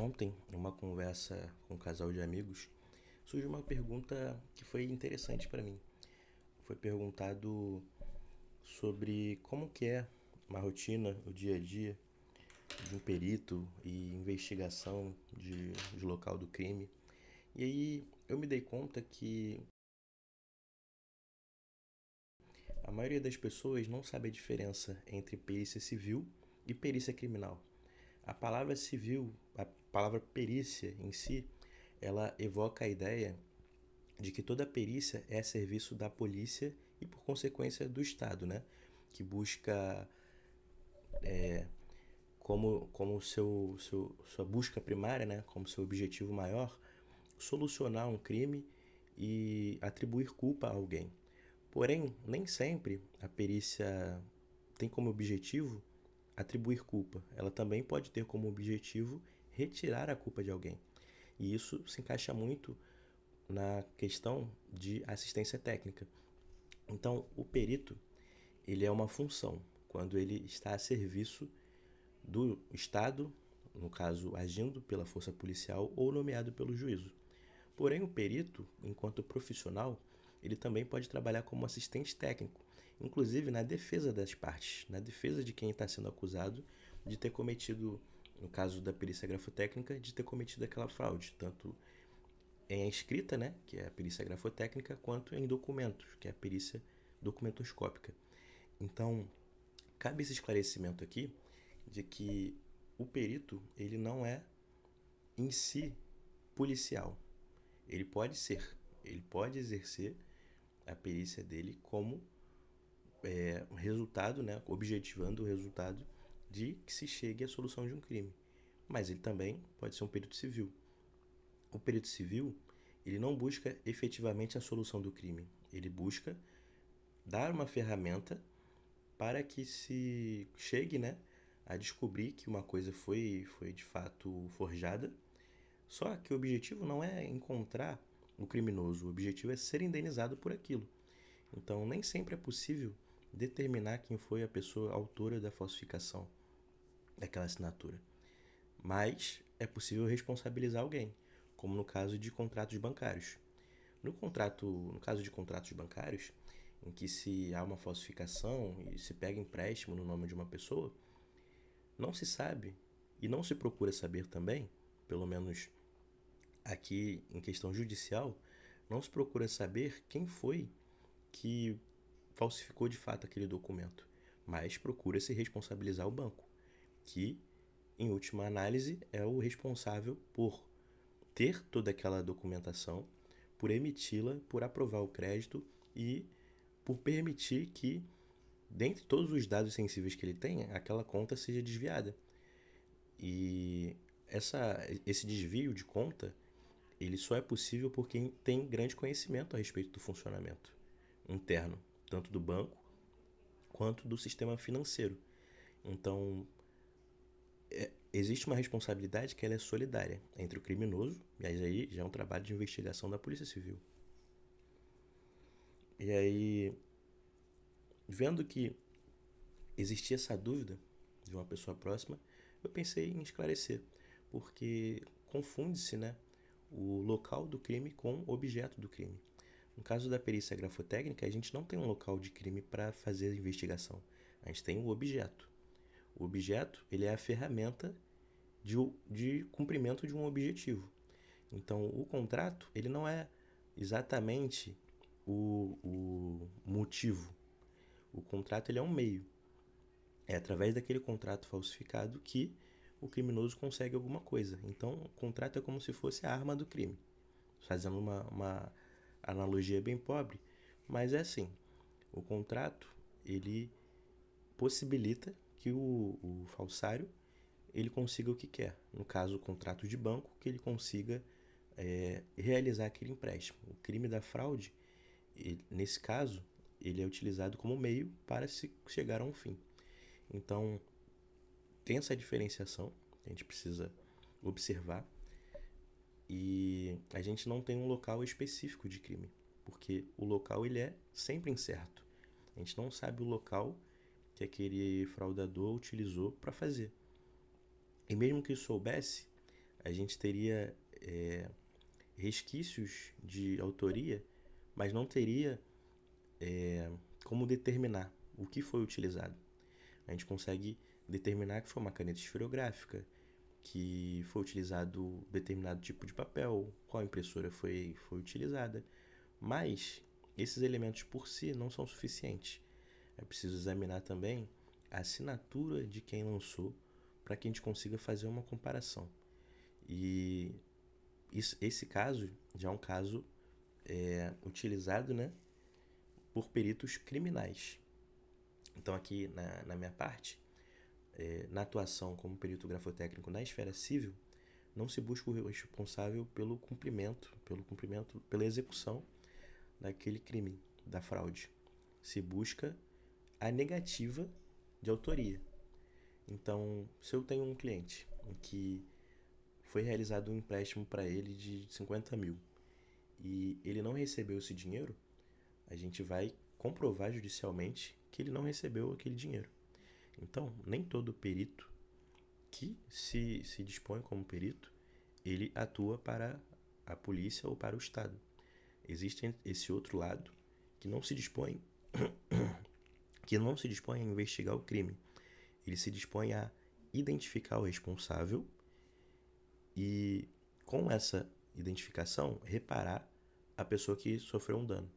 Ontem, em uma conversa com um casal de amigos, surgiu uma pergunta que foi interessante para mim. Foi perguntado sobre como que é uma rotina, o dia a dia de um perito e investigação de local do crime. E aí eu me dei conta que a maioria das pessoas não sabe a diferença entre perícia civil e perícia criminal. A palavra civil, a palavra perícia em si, ela evoca a ideia de que toda perícia é a serviço da polícia e, por consequência, do Estado, né? Que busca como sua busca primária, né? Como seu objetivo maior, solucionar um crime e atribuir culpa a alguém. Porém, nem sempre a perícia tem como objetivo atribuir culpa. Ela também pode ter como objetivo retirar a culpa de alguém. E isso se encaixa muito na questão de assistência técnica. Então, o perito, ele é uma função quando ele está a serviço do Estado, no caso, agindo pela força policial ou nomeado pelo juízo. Porém, o perito, enquanto profissional, ele também pode trabalhar como assistente técnico, inclusive na defesa das partes, na defesa de quem está sendo acusado de ter cometido, no caso da perícia grafotécnica, de ter cometido aquela fraude, tanto em escrita, né, que é a perícia grafotécnica, quanto em documentos, que é a perícia documentoscópica. Então, cabe esse esclarecimento aqui de que o perito, ele não é em si policial. Ele pode ser, ele pode exercer a perícia dele como resultado, né, objetivando o resultado de que se chegue à solução de um crime. Mas ele também pode ser um perito civil. O perito civil, ele não busca efetivamente a solução do crime. Ele busca dar uma ferramenta para que se chegue, né, a descobrir que uma coisa foi de fato forjada. Só que o objetivo não é encontrar o criminoso, o objetivo é ser indenizado por aquilo. Então, nem sempre é possível determinar quem foi a pessoa autora da falsificação daquela assinatura. Mas é possível responsabilizar alguém, como no caso de contratos bancários. No caso de contratos bancários, em que se há uma falsificação e se pega empréstimo no nome de uma pessoa, não se sabe e não se procura saber também, pelo menos aqui em questão judicial, não se procura saber quem foi que falsificou de fato aquele documento, mas procura se responsabilizar o banco, que, em última análise, é o responsável por ter toda aquela documentação, por emiti-la, por aprovar o crédito e por permitir que, dentre todos os dados sensíveis que ele tem, aquela conta seja desviada. E esse desvio de conta, ele só é possível por quem tem grande conhecimento a respeito do funcionamento interno, tanto do banco quanto do sistema financeiro. Então, existe uma responsabilidade que ela é solidária entre o criminoso, mas aí já é um trabalho de investigação da Polícia Civil. E aí, vendo que existia essa dúvida de uma pessoa próxima, eu pensei em esclarecer, porque confunde-se, né, o local do crime com o objeto do crime. No caso da perícia grafotécnica, a gente não tem um local de crime para fazer a investigação. A gente tem o objeto. O objeto, ele é a ferramenta de cumprimento de um objetivo. Então, o contrato, ele não é exatamente o motivo. O contrato, ele é um meio. É através daquele contrato falsificado que o criminoso consegue alguma coisa. Então, o contrato é como se fosse a arma do crime. Fazendo uma analogia bem pobre, mas é assim. O contrato, ele possibilita que o falsário ele consiga o que quer. No caso, o contrato de banco, que ele consiga realizar aquele empréstimo. O crime da fraude, nesse caso, ele é utilizado como meio para se chegar a um fim. Então, tem essa diferenciação, a gente precisa observar, e a gente não tem um local específico de crime, porque o local ele é sempre incerto. A gente não sabe o local que aquele fraudador utilizou para fazer. E mesmo que soubesse, a gente teria resquícios de autoria, mas não teria como determinar o que foi utilizado. A gente consegue determinar que foi uma caneta esferográfica, que foi utilizado determinado tipo de papel, qual impressora foi utilizada, mas esses elementos por si não são suficientes. É preciso examinar também a assinatura de quem lançou para que a gente consiga fazer uma comparação. E esse caso já é um caso utilizado, né, por peritos criminais. Então aqui na minha parte, na atuação como perito grafotécnico na esfera civil, não se busca o responsável pela execução daquele crime, da fraude. Se busca a negativa de autoria. Então, se eu tenho um cliente em que foi realizado um empréstimo para ele de 50 mil e ele não recebeu esse dinheiro, a gente vai comprovar judicialmente que ele não recebeu aquele dinheiro. Então, nem todo perito que se dispõe como perito, ele atua para a polícia ou para o Estado. Existe esse outro lado que não se dispõe a investigar o crime. Ele se dispõe a identificar o responsável e, com essa identificação, reparar a pessoa que sofreu um dano.